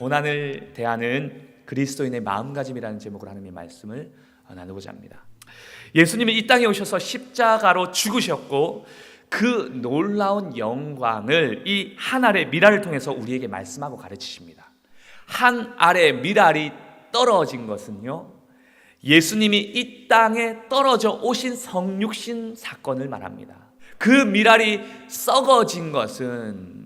고난을 대하는 그리스도인의 마음가짐이라는 제목으로 하나님의 말씀을 나누고자 합니다. 예수님이 이 땅에 오셔서 십자가로 죽으셨고 그 놀라운 영광을 이 한 알의 미랄을 통해서 우리에게 말씀하고 가르치십니다. 한 알의 미랄이 떨어진 것은요, 예수님이 이 땅에 떨어져 오신 성육신 사건을 말합니다. 그 미랄이 썩어진 것은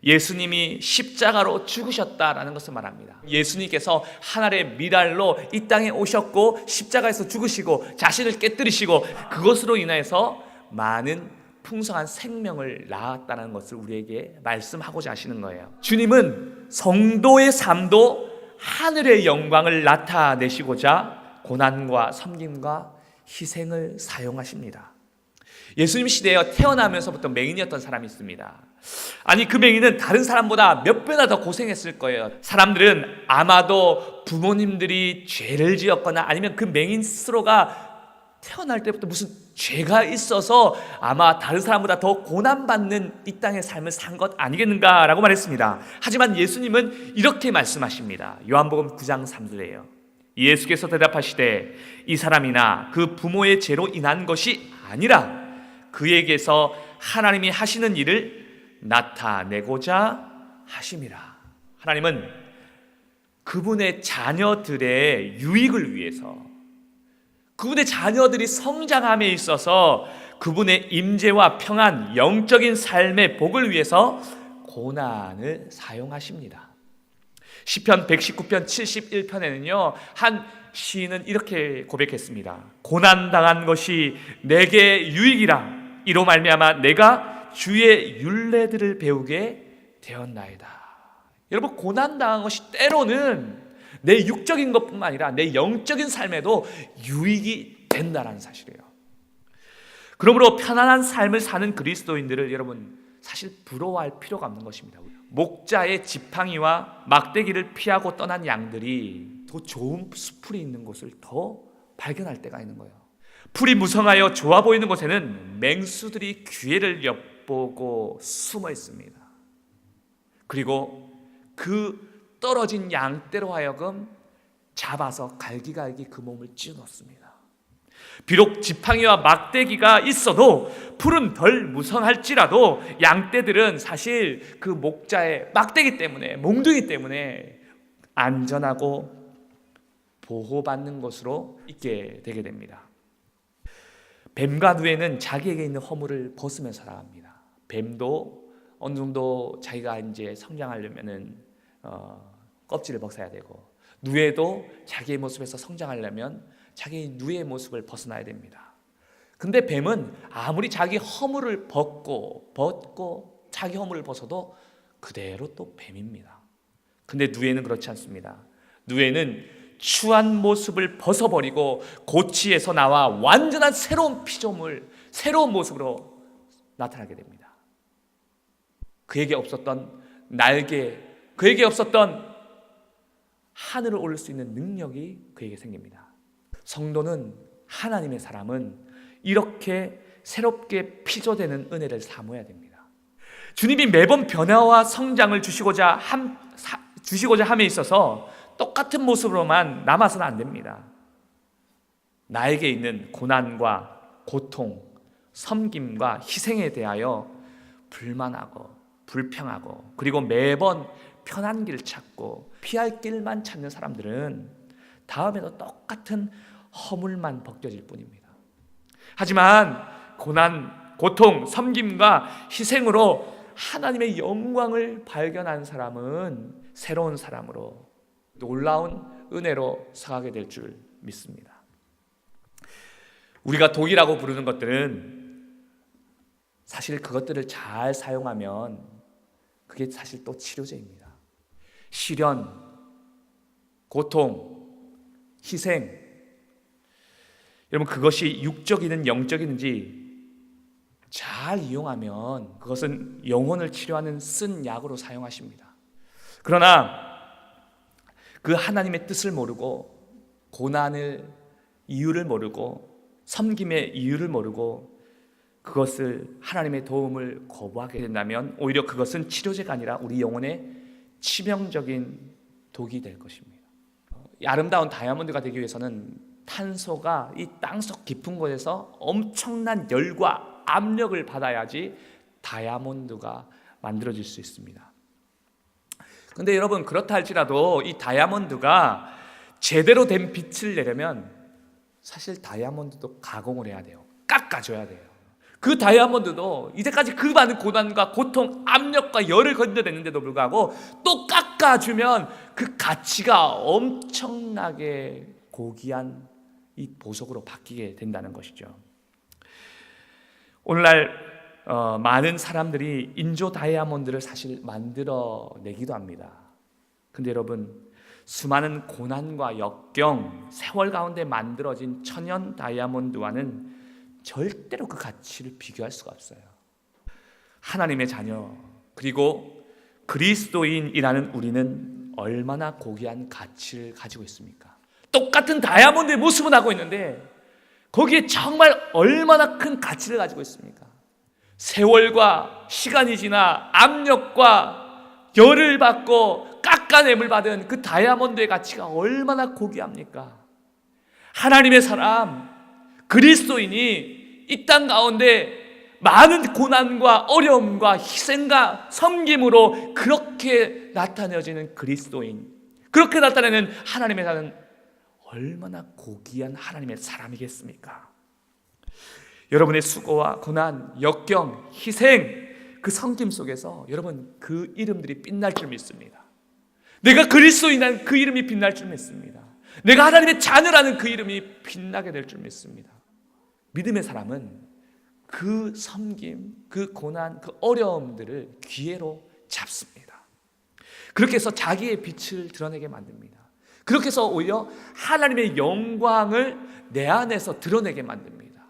예수님이 십자가로 죽으셨다라는 것을 말합니다. 예수님께서 하늘의 미랄로 이 땅에 오셨고 십자가에서 죽으시고 자신을 깨뜨리시고 그것으로 인해서 많은 풍성한 생명을 낳았다는 것을 우리에게 말씀하고자 하시는 거예요. 주님은 성도의 삶도 하늘의 영광을 나타내시고자 고난과 섬김과 희생을 사용하십니다. 예수님 시대에 태어나면서부터 맹인이었던 사람이 있습니다. 아니, 그 맹인은 다른 사람보다 몇 배나 더 고생했을 거예요. 사람들은 아마도 부모님들이 죄를 지었거나 아니면 그 맹인 스스로가 태어날 때부터 무슨 죄가 있어서 아마 다른 사람보다 더 고난받는 이 땅의 삶을 산 것 아니겠는가라고 말했습니다. 하지만 예수님은 이렇게 말씀하십니다. 요한복음 9장 3절이에요. 예수께서 대답하시되 이 사람이나 그 부모의 죄로 인한 것이 아니라 그에게서 하나님이 하시는 일을 나타내고자 하심이라. 하나님은 그분의 자녀들의 유익을 위해서, 그분의 자녀들이 성장함에 있어서 그분의 임재와 평안, 영적인 삶의 복을 위해서 고난을 사용하십니다. 시편 119편 71편에는요 한 시인은 이렇게 고백했습니다. 고난당한 것이 내게 유익이라. 이로 말미암아 내가 주의 율례들을 배우게 되었나이다. 여러분, 고난당한 것이 때로는 내 육적인 것뿐만 아니라 내 영적인 삶에도 유익이 된다는 사실이에요. 그러므로 편안한 삶을 사는 그리스도인들을 여러분 사실 부러워할 필요가 없는 것입니다. 목자의 지팡이와 막대기를 피하고 떠난 양들이 더 좋은 수풀이 있는 곳을 더 발견할 때가 있는 거예요. 풀이 무성하여 좋아 보이는 곳에는 맹수들이 기회를 엿보고 숨어 있습니다. 그리고 그 떨어진 양떼로 하여금 잡아서 갈기갈기 그 몸을 찢어놓습니다. 비록 지팡이와 막대기가 있어도 풀은 덜 무성할지라도 양떼들은 사실 그 목자의 막대기 때문에, 몽둥이 때문에 안전하고 보호받는 곳으로 있게 되게 됩니다. 뱀과 누에는 자기에게 있는 허물을 벗으며 살아갑니다. 뱀도 어느 정도 자기가 이제 성장하려면은 껍질을 벗어야 되고, 누에도 자기의 모습에서 성장하려면 자기 누에의 모습을 벗어나야 됩니다. 근데 뱀은 아무리 자기 허물을 벗고 자기 허물을 벗어도 그대로 또 뱀입니다. 근데 누에는 그렇지 않습니다. 누에는 추한 모습을 벗어버리고 고치에서 나와 완전한 새로운 피조물, 새로운 모습으로 나타나게 됩니다. 그에게 없었던 날개, 그에게 없었던 하늘을 오를 수 있는 능력이 그에게 생깁니다. 성도는, 하나님의 사람은 이렇게 새롭게 피조되는 은혜를 사모해야 됩니다. 주님이 매번 변화와 성장을 주시고자 함에 있어서 똑같은 모습으로만 남아서는 안 됩니다. 나에게 있는 고난과 고통, 섬김과 희생에 대하여 불만하고 불평하고 그리고 매번 편한 길 찾고 피할 길만 찾는 사람들은 다음에도 똑같은 허물만 벗겨질 뿐입니다. 하지만 고난, 고통, 섬김과 희생으로 하나님의 영광을 발견한 사람은 새로운 사람으로 놀라운 은혜로 서가게 될 줄 믿습니다. 우리가 독이라고 부르는 것들은 사실 그것들을 잘 사용하면 그게 사실 또 치료제입니다. 시련, 고통, 희생, 여러분 그것이 육적이든 영적이든지 잘 이용하면 그것은 영혼을 치료하는 쓴 약으로 사용하십니다. 그러나 그 하나님의 뜻을 모르고 고난을 이유를 모르고 섬김의 이유를 모르고 그것을 하나님의 도움을 거부하게 된다면 오히려 그것은 치료제가 아니라 우리 영혼에 치명적인 독이 될 것입니다. 이 아름다운 다이아몬드가 되기 위해서는 탄소가 이 땅속 깊은 곳에서 엄청난 열과 압력을 받아야지 다이아몬드가 만들어질 수 있습니다. 근데 여러분, 그렇다 할지라도 이 다이아몬드가 제대로 된 빛을 내려면 사실 다이아몬드도 가공을 해야 돼요. 깎아줘야 돼요. 그 다이아몬드도 이제까지 그 많은 고난과 고통, 압력과 열을 견뎌냈는데도 불구하고 또 깎아주면 그 가치가 엄청나게 고귀한 이 보석으로 바뀌게 된다는 것이죠. 오늘날 많은 사람들이 인조 다이아몬드를 사실 만들어내기도 합니다. 근데 여러분, 수많은 고난과 역경, 세월 가운데 만들어진 천연 다이아몬드와는 절대로 그 가치를 비교할 수가 없어요. 하나님의 자녀, 그리고 그리스도인이라는 우리는 얼마나 고귀한 가치를 가지고 있습니까? 똑같은 다이아몬드의 모습은 하고 있는데 거기에 정말 얼마나 큰 가치를 가지고 있습니까? 세월과 시간이 지나 압력과 열을 받고 깎아냄을 받은 그 다이아몬드의 가치가 얼마나 고귀합니까? 하나님의 사람, 그리스도인이 이 땅 가운데 많은 고난과 어려움과 희생과 섬김으로 그렇게 나타내어지는 그리스도인, 그렇게 나타내는 하나님의 사람은 얼마나 고귀한 하나님의 사람이겠습니까? 여러분의 수고와 고난, 역경, 희생, 그 섬김 속에서 여러분 그 이름들이 빛날 줄 믿습니다. 내가 그리스도인이라는 그 이름이 빛날 줄 믿습니다. 내가 하나님의 자녀라는 그 이름이 빛나게 될 줄 믿습니다. 믿음의 사람은 그 섬김, 그 고난, 그 어려움들을 기회로 잡습니다. 그렇게 해서 자기의 빛을 드러내게 만듭니다. 그렇게 해서 오히려 하나님의 영광을 내 안에서 드러내게 만듭니다.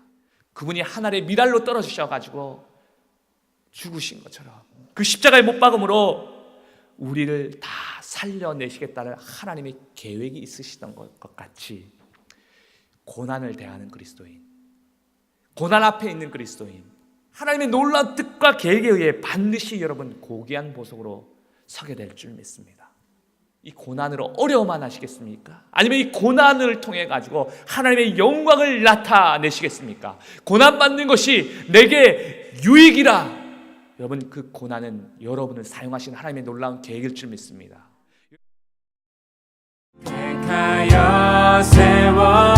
그분이 하늘의 미랄로 떨어지셔가지고 죽으신 것처럼 그 십자가의 못 박음으로 우리를 다 살려내시겠다는 하나님의 계획이 있으시던 것 같이 고난을 대하는 그리스도인, 고난 앞에 있는 그리스도인, 하나님의 놀라운 뜻과 계획에 의해 반드시 여러분 고귀한 보석으로 서게 될 줄 믿습니다. 이 고난으로 어려움만 하시겠습니까? 아니면 이 고난을 통해 가지고 하나님의 영광을 나타내시겠습니까? 고난받는 것이 내게 유익이라, 여러분 그 고난은 여러분을 사용하신 하나님의 놀라운 계획일 줄 믿습니다. 택하여 세워